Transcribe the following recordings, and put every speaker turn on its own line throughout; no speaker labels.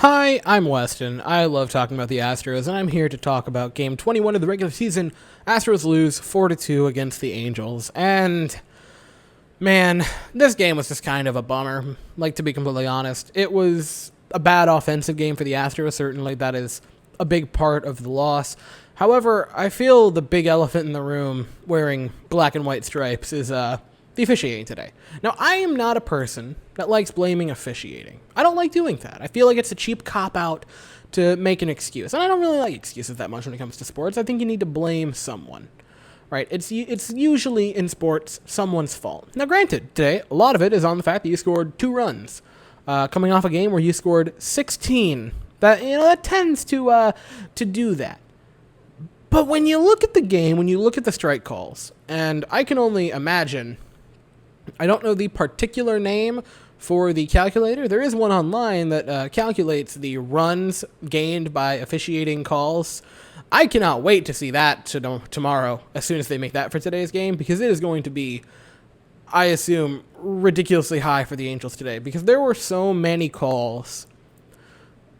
Hi, I'm Weston. I love talking about the Astros, and I'm here to talk about Game 21 of the regular season. Astros lose 4-2 against the Angels, and man, this game was just kind of a bummer. Like, to be completely honest, it was a bad offensive game for the Astros. Certainly, that is a big part of the loss. However, I feel the big elephant in the room wearing black and white stripes is the officiating today. Now, I am not a person that likes blaming officiating. I don't like doing that. I feel like it's a cheap cop-out to make an excuse. And I don't really like excuses that much when it comes to sports. I think you need to blame someone, right? It's usually in sports someone's fault. Now, granted, today, a lot of it is on the fact that you scored 2 runs, coming off a game where you scored 16. That tends to do that. But when you look at the game, when you look at the strike calls, and I can only imagine, I don't know the particular name for the calculator. There is one online that calculates the runs gained by officiating calls. I cannot wait to see that tomorrow as soon as they make that for today's game, because it is going to be, I assume, ridiculously high for the Angels today, because there were so many calls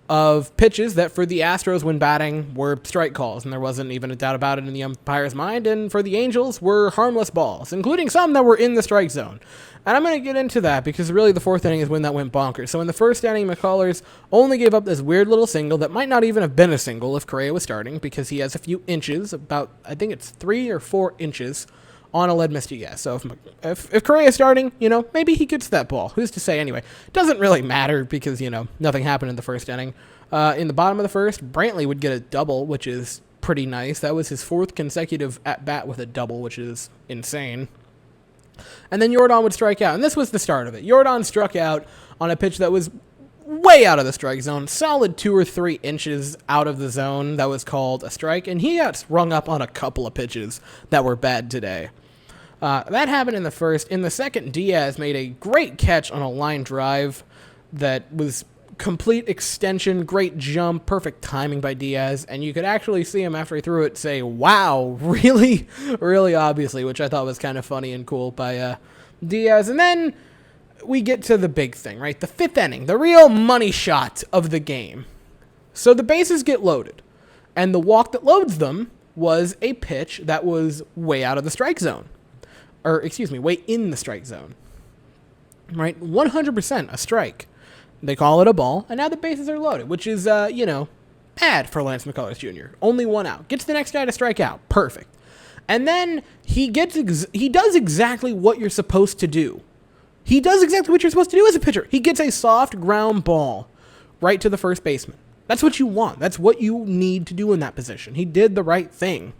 of pitches that for the Astros when batting were strike calls, and there wasn't even a doubt about it in the umpire's mind, and for the Angels were harmless balls, including some that were in the strike zone. And I'm going to get into that because really the fourth inning is when that went bonkers. So in the first inning, McCullers only gave up this weird little single that might not even have been a single if Correa was starting, because he has a few inches, about, I think it's 3 or 4 inches, on a lead missed guess. So if Correa is starting, maybe he gets that ball. Who's to say anyway? Doesn't really matter because, nothing happened in the first inning. In the bottom of the first, Brantley would get a double, which is pretty nice. That was his 4th consecutive at-bat with a double, which is insane. And then Jordan would strike out. And this was the start of it. Jordan struck out on a pitch that was way out of the strike zone, solid 2 or 3 inches out of the zone. That was called a strike, and he got rung up on a couple of pitches that were bad today. That happened in the first. In the second, Diaz made a great catch on a line drive that was complete extension, great jump, perfect timing by Diaz, and you could actually see him after he threw it say, wow, really, really obviously, which I thought was kind of funny and cool by Diaz. And then we get to the big thing, right? The 5th inning, the real money shot of the game. So the bases get loaded, and the walk that loads them was a pitch that was way out of the strike zone. Or, excuse me, way in the strike zone. Right? 100% a strike. They call it a ball, and now the bases are loaded, which is, bad for Lance McCullers Jr. Only 1 out. Gets the next guy to strike out. Perfect. And then he does exactly what you're supposed to do. He does exactly what you're supposed to do as a pitcher. He gets a soft ground ball right to the first baseman. That's what you want. That's what you need to do in that position. He did the right thing.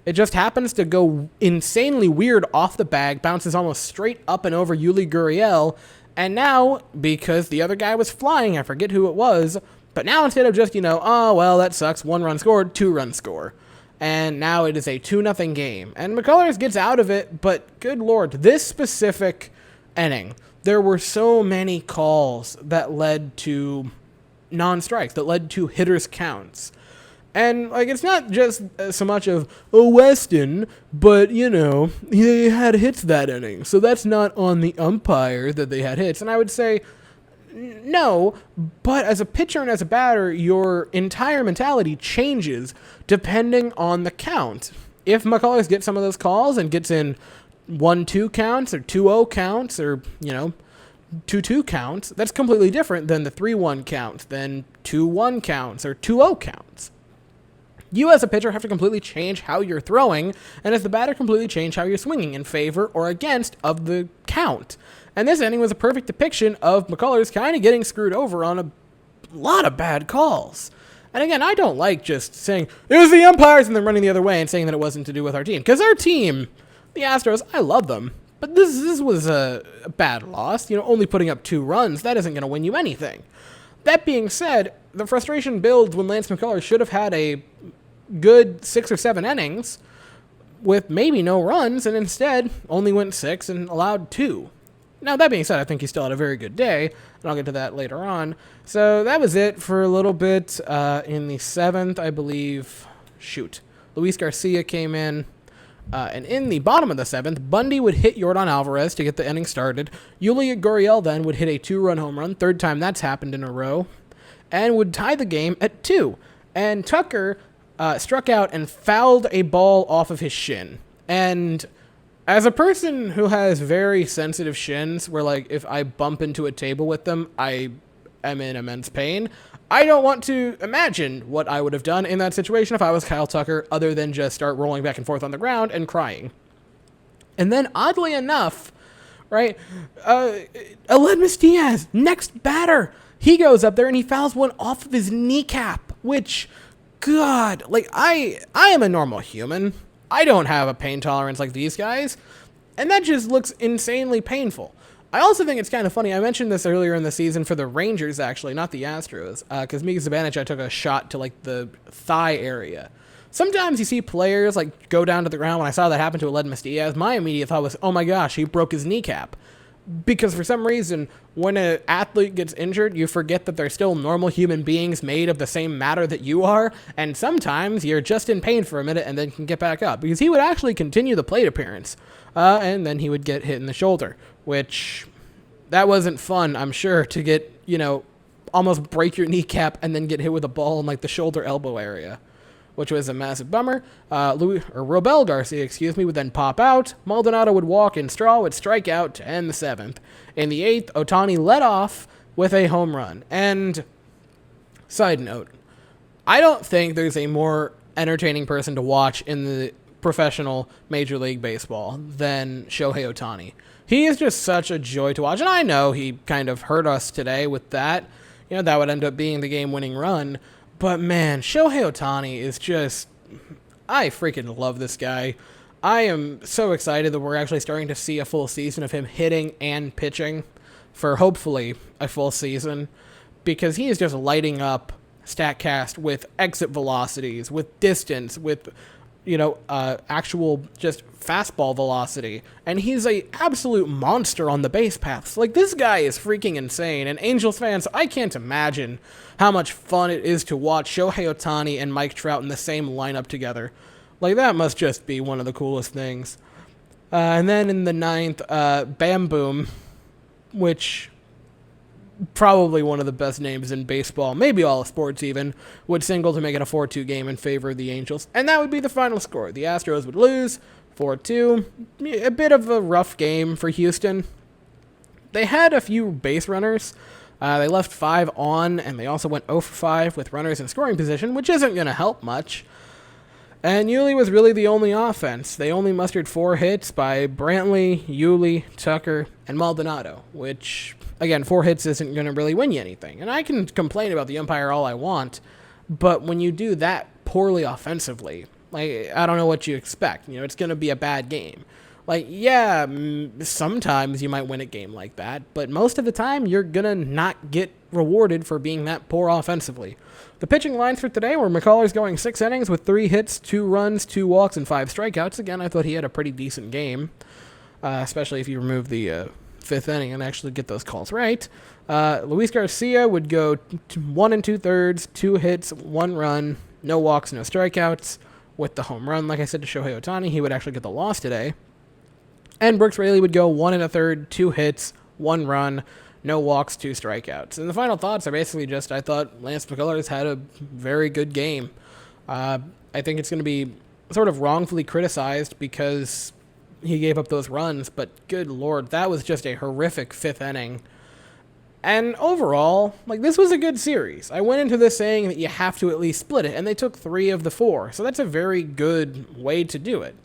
It just happens to go insanely weird off the bag, bounces almost straight up and over Yuli Gurriel, and now, because the other guy was flying, I forget who it was, but now instead of just, oh, well, that sucks, 1 run scored, 2 run score. And now it is a 2-0 game. And McCullers gets out of it, but good Lord, this specific inning, there were so many calls that led to non-strikes, that led to hitters' counts. And, it's not just so much of, Weston, but, they had hits that inning, so that's not on the umpire that they had hits. And I would say, no, but as a pitcher and as a batter, your entire mentality changes depending on the count. If McCullers gets some of those calls and gets in 1-2 counts or 2-0 counts or, 2-2 counts, that's completely different than the 3-1 counts, then 2-1 counts or 2-0 counts. You as a pitcher have to completely change how you're throwing, and as the batter completely change how you're swinging in favor or against of the count. And this inning was a perfect depiction of McCullers kind of getting screwed over on a lot of bad calls. And again, I don't like just saying, it was the umpires, and then running the other way and saying that it wasn't to do with our team. Because our team, the Astros, I love them. But this was a bad loss. Only putting up 2 runs, that isn't going to win you anything. That being said, the frustration builds when Lance McCullers should have had a good 6 or 7 innings with maybe no runs, and instead only went 6 and allowed 2. Now, that being said, I think he still had a very good day, and I'll get to that later on. So that was it for a little bit. In the 7th, I believe, Luis Garcia came in, and in the bottom of the 7th, Bundy would hit Yordan Alvarez to get the inning started. Yuli Gurriel then would hit a 2-run home run, 3rd time that's happened in a row. and would tie the game at 2. And Tucker struck out and fouled a ball off of his shin. And as a person who has very sensitive shins, where like if I bump into a table with them, I am in immense pain, I don't want to imagine what I would have done in that situation if I was Kyle Tucker, other than just start rolling back and forth on the ground and crying. And then, oddly enough, right, Aledmus Diaz, next batter, he goes up there and he fouls one off of his kneecap, which, God, like, I am a normal human. I don't have a pain tolerance like these guys, and that just looks insanely painful. I also think it's kind of funny. I mentioned this earlier in the season for the Rangers, actually, not the Astros, because Mika Zibanejad took a shot to, like, the thigh area. Sometimes you see players, like, go down to the ground. When I saw that happen to Aledmus Diaz, my immediate thought was, oh my gosh, he broke his kneecap. Because for some reason, when an athlete gets injured, you forget that they're still normal human beings made of the same matter that you are, and sometimes you're just in pain for a minute and then can get back up. Because he would actually continue the plate appearance, and then he would get hit in the shoulder, which, that wasn't fun, I'm sure, to get, almost break your kneecap and then get hit with a ball in, like, the shoulder-elbow area, which was a massive bummer. Robel Garcia, would then pop out. Maldonado would walk, and Straw would strike out to end the 7th. In the 8th, Ohtani led off with a home run. And, side note, I don't think there's a more entertaining person to watch in the professional Major League Baseball than Shohei Ohtani. He is just such a joy to watch, and I know he kind of hurt us today with that. That would end up being the game-winning run. But man, Shohei Ohtani is just, I freaking love this guy. I am so excited that we're actually starting to see a full season of him hitting and pitching for hopefully a full season, because he is just lighting up StatCast with exit velocities, with distance, with, actual just fastball velocity. And he's a absolute monster on the base paths. Like, this guy is freaking insane. And Angels fans, I can't imagine how much fun it is to watch Shohei Ohtani and Mike Trout in the same lineup together. Like, that must just be one of the coolest things. And then in the 9th, Bam Boom, which probably one of the best names in baseball, maybe all of sports even, would single to make it a 4-2 game in favor of the Angels. And that would be the final score. The Astros would lose 4-2. A bit of a rough game for Houston. They had a few base runners. They left 5 on, and they also went 0 for 5 with runners in scoring position, which isn't going to help much. And Yuli was really the only offense. They only mustered 4 hits by Brantley, Yuli, Tucker, and Maldonado, which, again, 4 hits isn't going to really win you anything. And I can complain about the umpire all I want, but when you do that poorly offensively, like, I don't know what you expect. It's going to be a bad game. Like, yeah, sometimes you might win a game like that, but most of the time you're going to not get rewarded for being that poor offensively. The pitching lines for today were McCullers going 6 innings with 3 hits, 2 runs, 2 walks, and 5 strikeouts. Again, I thought he had a pretty decent game, especially if you remove the 5th inning and actually get those calls right. Luis Garcia would go 1 2/3, 2 hits, 1 run, no walks, no strikeouts, with the home run. Like I said, to Shohei Ohtani, he would actually get the loss today. And Brooks Raley would go 1 1/3, 2 hits, 1 run, no walks, 2 strikeouts. And the final thoughts are basically just, I thought Lance McCullers had a very good game. I think it's going to be sort of wrongfully criticized because he gave up those runs, but good Lord, that was just a horrific 5th inning. And overall, like, this was a good series. I went into this saying that you have to at least split it, and they took 3 of the 4. So that's a very good way to do it.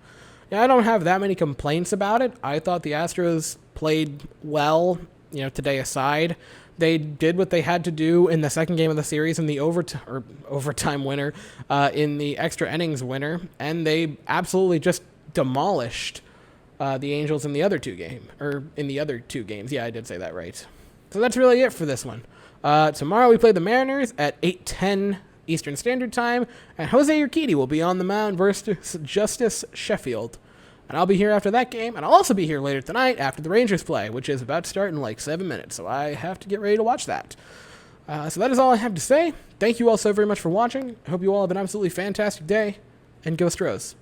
I don't have that many complaints about it. I thought the Astros played well, today aside. They did what they had to do in the second game of the series in the overtime winner, in the extra innings winner, and they absolutely just demolished the Angels in the other 2 games. Yeah, I did say that right. So that's really it for this one. Tomorrow we play the Mariners at 8:10 Eastern Standard Time, and Jose Urquidy will be on the mound versus Justice Sheffield. And I'll be here after that game, and I'll also be here later tonight after the Rangers play, which is about to start in like 7 minutes, so I have to get ready to watch that. So that is all I have to say. Thank you all so very much for watching. I hope you all have an absolutely fantastic day, and go Astros.